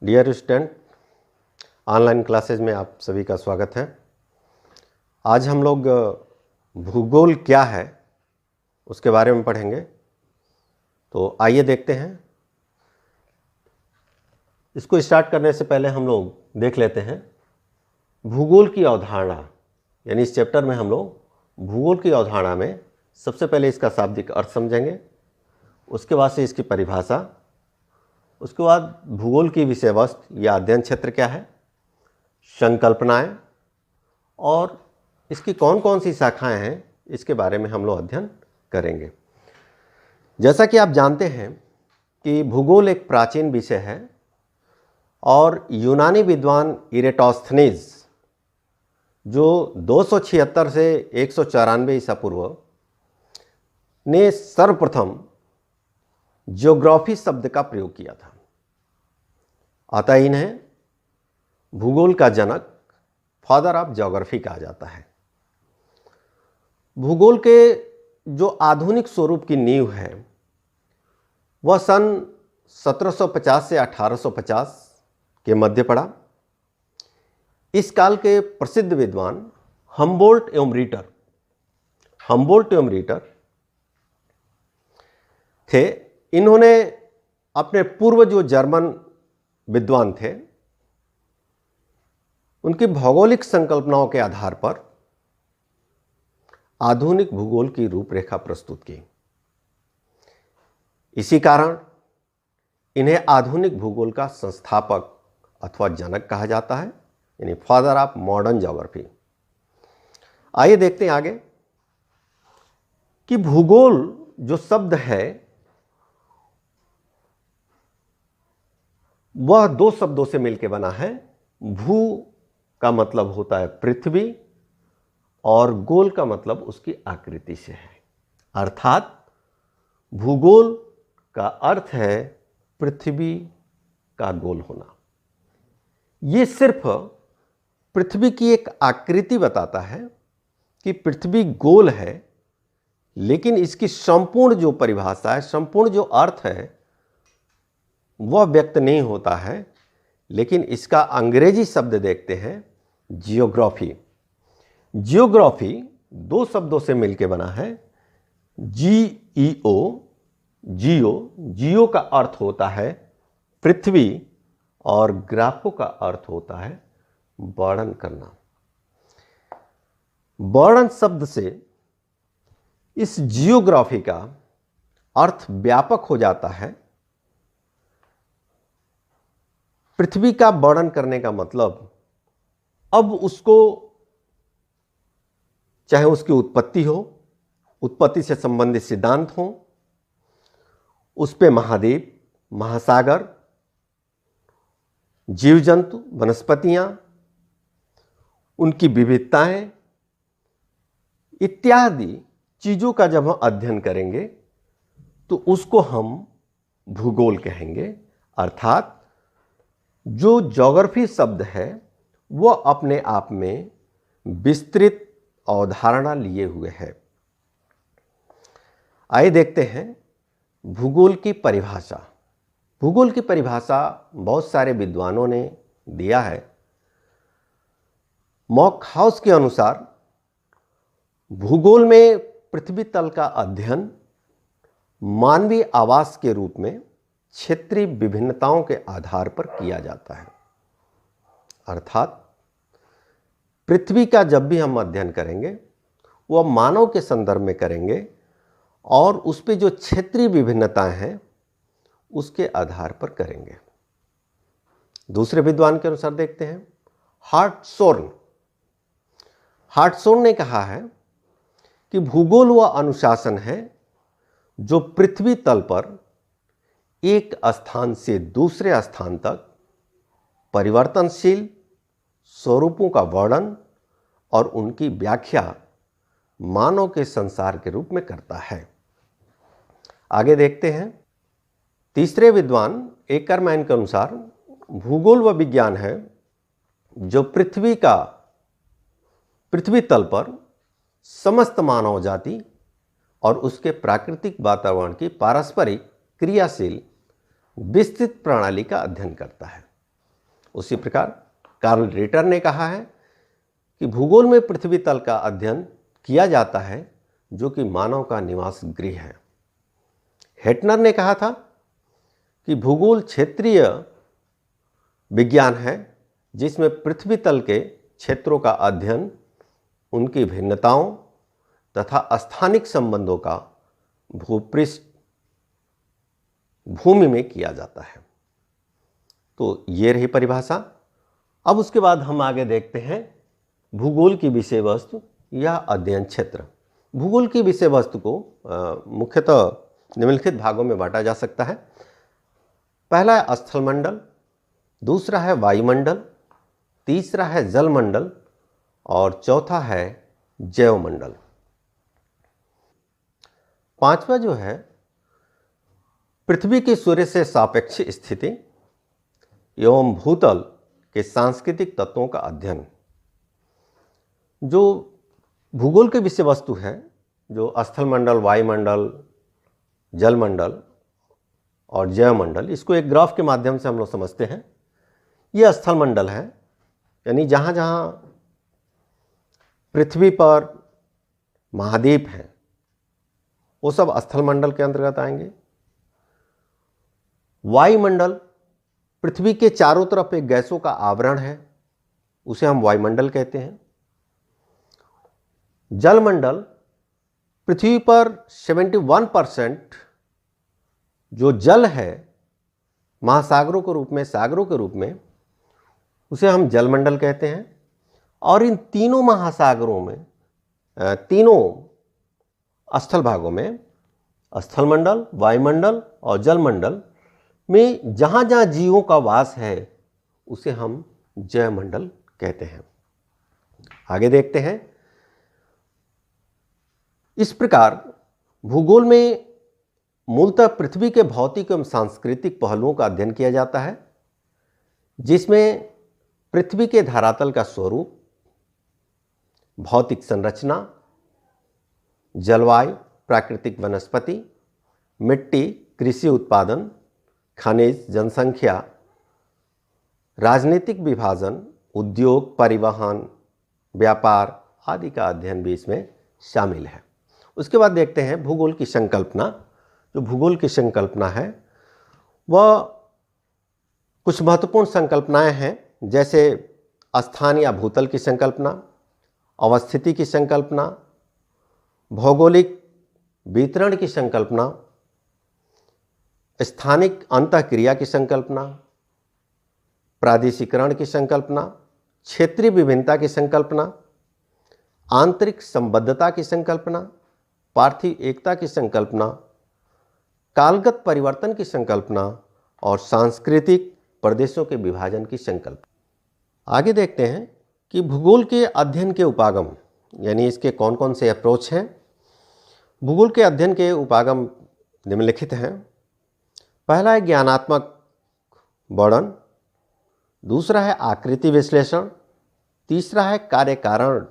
Dear student, online classes में आप सभी का स्वागत है। आज हम लोग भूगोल क्या है उसके बारे में पढ़ेंगे। तो आइए देखते हैं। इसको स्टार्ट करने से पहले हम लोग देख लेते हैं भूगोल की अवधारणा। यानी इस चैप्टर में हम लोग भूगोल की अवधारणा में सबसे पहले इसका शाब्दिक अर्थ समझेंगे, उसके बाद से इसकी परिभाषा, उसके बाद भूगोल की विषय वस्तु या अध्ययन क्षेत्र क्या है, संकल्पनाएं और इसकी कौन कौन सी शाखाएं हैं, इसके बारे में हम लोग अध्ययन करेंगे। जैसा कि आप जानते हैं कि भूगोल एक प्राचीन विषय है और यूनानी विद्वान इरेटोस्थनीज जो 276 से 194 ईसा पूर्व ने सर्वप्रथम ज्योग्राफी शब्द का प्रयोग किया था। अतः इन्हें भूगोल का जनक, फादर ऑफ ज्योग्राफी कहा जाता है। भूगोल के जो आधुनिक स्वरूप की नींव है वह सन 1750 से 1850 के मध्य पड़ा। इस काल के प्रसिद्ध विद्वान हम्बोल्ट एवं रीटर थे। इन्होंने अपने पूर्व जो जर्मन विद्वान थे उनकी भौगोलिक संकल्पनाओं के आधार पर आधुनिक भूगोल की रूपरेखा प्रस्तुत की। इसी कारण इन्हें आधुनिक भूगोल का संस्थापक अथवा जनक कहा जाता है, यानी फादर ऑफ मॉडर्न ज्योग्राफी। आइए देखते हैं आगे कि भूगोल जो शब्द है वह दो शब्दों से मिलकर बना है। भू का मतलब होता है पृथ्वी और गोल का मतलब उसकी आकृति से है। अर्थात भूगोल का अर्थ है पृथ्वी का गोल होना। यह सिर्फ पृथ्वी की एक आकृति बताता है कि पृथ्वी गोल है, लेकिन इसकी संपूर्ण जो परिभाषा है, संपूर्ण जो अर्थ है वह व्यक्त नहीं होता है। लेकिन इसका अंग्रेजी शब्द देखते हैं, जियोग्राफी। जियोग्राफी दो शब्दों से मिलकर बना है। जीईओ, जियो का अर्थ होता है पृथ्वी और ग्राफो का अर्थ होता है वर्णन करना। वर्णन शब्द से इस जियोग्राफी का अर्थ व्यापक हो जाता है। पृथ्वी का वर्णन करने का मतलब अब उसको, चाहे उसकी उत्पत्ति हो, उत्पत्ति से संबंधित सिद्धांत हो, उस पे महाद्वीप, महासागर, जीव जंतु, वनस्पतियां, उनकी विविधताएं इत्यादि चीजों का जब हम अध्ययन करेंगे तो उसको हम भूगोल कहेंगे। अर्थात जो ज्योग्राफी शब्द है वह अपने आप में विस्तृत अवधारणा लिए हुए है। आइए देखते हैं भूगोल की परिभाषा। भूगोल की परिभाषा बहुत सारे विद्वानों ने दिया है। मॉकहाउस के अनुसार भूगोल में पृथ्वी तल का अध्ययन मानवीय आवास के रूप में क्षेत्रीय विभिन्नताओं के आधार पर किया जाता है। अर्थात पृथ्वी का जब भी हम अध्ययन करेंगे वह मानव के संदर्भ में करेंगे और उस पे जो क्षेत्रीय विभिन्नताएं हैं उसके आधार पर करेंगे। दूसरे विद्वान के अनुसार देखते हैं हार्टशोर्न ने कहा है कि भूगोल वह अनुशासन है जो पृथ्वी तल पर एक स्थान से दूसरे स्थान तक परिवर्तनशील स्वरूपों का वर्णन और उनकी व्याख्या मानव के संसार के रूप में करता है। आगे देखते हैं तीसरे विद्वान एकरमैन के अनुसार भूगोल वह विज्ञान है जो पृथ्वी तल पर समस्त मानव जाति और उसके प्राकृतिक वातावरण की पारस्परिक क्रियाशील विस्तृत प्रणाली का अध्ययन करता है। उसी प्रकार कार्ल रिटर ने कहा है कि भूगोल में पृथ्वी तल का अध्ययन किया जाता है जो कि मानव का निवास गृह है। हेटनर ने कहा था कि भूगोल क्षेत्रीय विज्ञान है जिसमें पृथ्वी तल के क्षेत्रों का अध्ययन, उनकी भिन्नताओं तथा स्थानिक संबंधों का भूपृष्ठ भूमि में किया जाता है। तो ये रही परिभाषा। अब उसके बाद हम आगे देखते हैं भूगोल की विषय वस्तु या अध्ययन क्षेत्र। भूगोल की विषय वस्तु को मुख्यतः निम्नलिखित भागों में बांटा जा सकता है। पहला है स्थलमंडल, दूसरा है वायुमंडल, तीसरा है जलमंडल और चौथा है जैवमंडल। पांचवा जो है पृथ्वी की सूर्य से सापेक्ष स्थिति एवं भूतल के सांस्कृतिक तत्वों का अध्ययन। जो भूगोल के विषय वस्तु है, जो स्थलमंडल, वायुमंडल, जलमंडल और जैवमंडल, इसको एक ग्राफ के माध्यम से हम लोग समझते हैं। ये स्थलमंडल है, यानी जहाँ जहाँ पृथ्वी पर महाद्वीप हैं वो सब स्थलमंडल के अंतर्गत आएंगे। वायुमंडल पृथ्वी के चारों तरफ एक गैसों का आवरण है, उसे हम वायुमंडल कहते हैं। जलमंडल पृथ्वी पर 71% जो जल है महासागरों के रूप में, सागरों के रूप में, उसे हम जलमंडल कहते हैं। और इन तीनों महासागरों में, तीनों स्थल भागों में, स्थलमंडल, वायुमंडल और जलमंडल में जहाँ जहाँ जीवों का वास है उसे हम जैवमंडल कहते हैं। आगे देखते हैं। इस प्रकार भूगोल में मूलतः पृथ्वी के भौतिक एवं सांस्कृतिक पहलुओं का अध्ययन किया जाता है, जिसमें पृथ्वी के धरातल का स्वरूप, भौतिक संरचना, जलवायु, प्राकृतिक वनस्पति, मिट्टी, कृषि उत्पादन, खनिज, जनसंख्या, राजनीतिक विभाजन, उद्योग, परिवहन, व्यापार आदि का अध्ययन भी इसमें शामिल है। उसके बाद देखते हैं भूगोल की संकल्पना। जो भूगोल की संकल्पना है वह कुछ महत्वपूर्ण संकल्पनाएं हैं, जैसे स्थान या भूतल की संकल्पना, अवस्थिति की संकल्पना, भौगोलिक वितरण की संकल्पना, स्थानिक अंतःक्रिया की संकल्पना, प्रादेशिकरण की संकल्पना, क्षेत्रीय विभिन्नता की संकल्पना, आंतरिक संबद्धता की संकल्पना, पार्थिव एकता की संकल्पना, कालगत परिवर्तन की संकल्पना और सांस्कृतिक प्रदेशों के विभाजन की संकल्पना। आगे देखते हैं कि भूगोल के अध्ययन के उपागम, यानी इसके कौन कौन से अप्रोच हैं। भूगोल के अध्ययन के उपागम निम्नलिखित हैं। पहला है ज्ञानात्मक वर्णन, दूसरा है आकृति विश्लेषण, तीसरा है कार्य कारण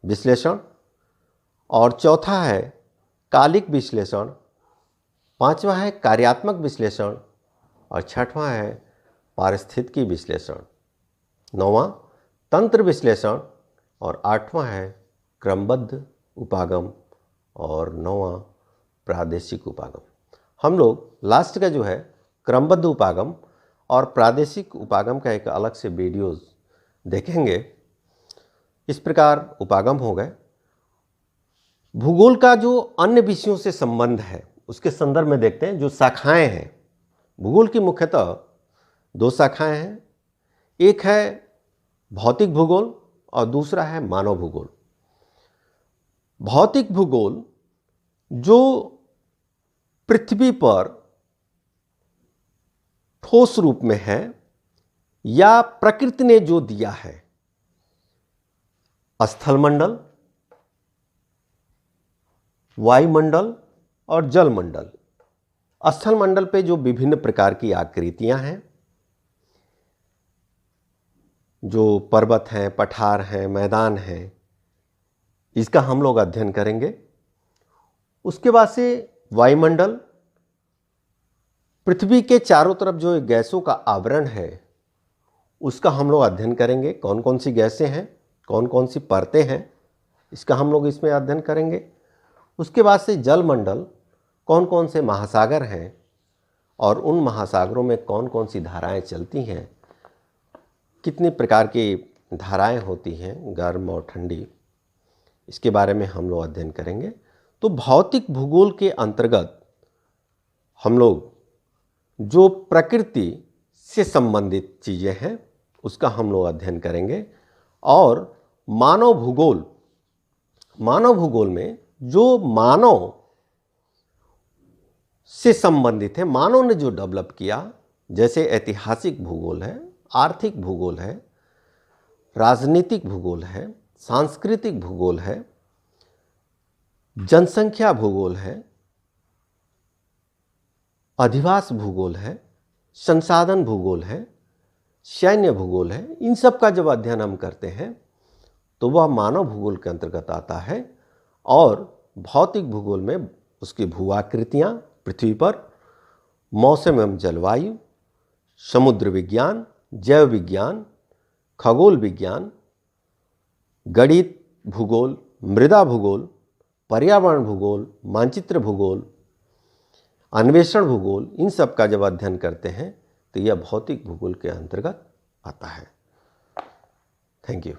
विश्लेषण और चौथा है कालिक विश्लेषण, पांचवा है कार्यात्मक विश्लेषण और छठवां है पारिस्थितिकी विश्लेषण, नौवां तंत्र विश्लेषण और आठवां है क्रमबद्ध उपागम और नौवां प्रादेशिक उपागम। हम लोग लास्ट का जो है क्रमबद्ध उपागम और प्रादेशिक उपागम का एक अलग से वीडियोस देखेंगे। इस प्रकार उपागम हो गए। भूगोल का जो अन्य विषयों से संबंध है उसके संदर्भ में देखते हैं। जो शाखाएं हैं भूगोल की, मुख्यतः दो शाखाएं हैं। एक है भौतिक भूगोल और दूसरा है मानव भूगोल। भौतिक भूगोल जो पृथ्वी पर ठोस रूप में है या प्रकृति ने जो दिया है, स्थलमंडल, वायुमंडल और जलमंडल। स्थलमंडल पे जो विभिन्न प्रकार की आकृतियां हैं, जो पर्वत हैं, पठार हैं, मैदान हैं, इसका हम लोग अध्ययन करेंगे। उसके बाद से वायुमंडल, पृथ्वी के चारों तरफ जो गैसों का आवरण है उसका हम लोग अध्ययन करेंगे। कौन कौन सी गैसें हैं, कौन कौन सी परतें हैं, इसका हम लोग इसमें अध्ययन करेंगे। उसके बाद से जलमंडल, कौन कौन से महासागर हैं और उन महासागरों में कौन कौन सी धाराएं चलती हैं, कितनी प्रकार की धाराएं होती हैं, गर्म और ठंडी, इसके बारे में हम लोग अध्ययन करेंगे। तो भौतिक भूगोल के अंतर्गत हम लोग जो प्रकृति से संबंधित चीज़ें हैं उसका हम लोग अध्ययन करेंगे। और मानव भूगोल में जो मानव से संबंधित है, मानव ने जो डेवलप किया, जैसे ऐतिहासिक भूगोल है, आर्थिक भूगोल है, राजनीतिक भूगोल है, सांस्कृतिक भूगोल है, जनसंख्या भूगोल है, अधिवास भूगोल है, संसाधन भूगोल है, सैन्य भूगोल है, इन सब का जब अध्ययन हम करते हैं तो वह मानव भूगोल के अंतर्गत आता है। और भौतिक भूगोल में उसकी भूआकृतियाँ, पृथ्वी पर मौसम एवं जलवायु, समुद्र विज्ञान, जैव विज्ञान, खगोल विज्ञान, गणित भूगोल, मृदा भूगोल, पर्यावरण भूगोल, मानचित्र भूगोल, अन्वेषण भूगोल, इन सब का जब अध्ययन करते हैं तो यह भौतिक भूगोल के अंतर्गत आता है। Thank you.